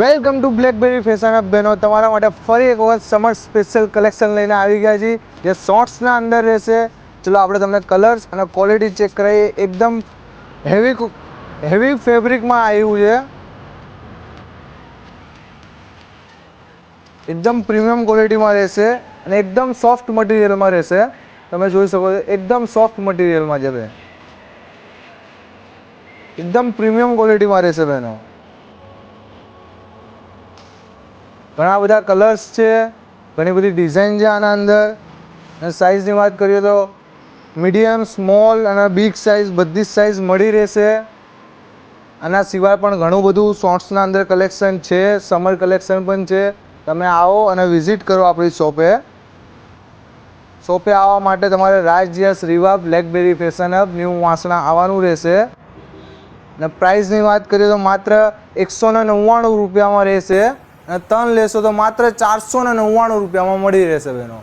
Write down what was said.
Welcome to blackberry fashion hub બહેનો, તમારા માટે ફરી એક વખત સમર સ્પેશિયલ કલેક્શન લઈને આવી ગયા છીએ જે શોર્ટ્સના અંદર રહેશે. ચલો આપણે તમને કલર્સ અને ક્વોલિટી ચેક કરાવીએ. એકદમ હેવી ફેબ્રિકમાં આવ્યું છે, એકદમ પ્રીમિયમ ક્વોલિટીમાં રહેશે અને એકદમ સોફ્ટ મટીરિયલમાં રહેશે. તમે જોઈ શકો છો, એકદમ સોફ્ટ મટીરિયલમાં છે ભાઈ, એકદમ પ્રીમિયમ ક્વોલિટીમાં રહેશે બહેનો. ઘણા બધા કલર્સ છે, ઘણી બધી ડિઝાઇન છે આના અંદર. અને સાઇઝની વાત કરીએ તો મીડિયમ, સ્મોલ અને બિગ સાઇઝ બધી જ સાઇઝ મળી રહેશે. આના સિવાય પણ ઘણું બધું શોર્ટ્સના અંદર કલેક્શન છે, સમર કલેક્શન પણ છે. તમે આવો અને વિઝિટ કરો આપણી શોપે. આવવા માટે તમારે રાજયસ રીવા blackberry fashion hub new Vasna આવવાનું રહેશે. અને પ્રાઇસની વાત કરીએ તો માત્ર 199 રૂપિયામાં રહેશે અને 3 લેશો તો માત્ર 499 રૂપિયામાં મળી રહેશે બહેનો.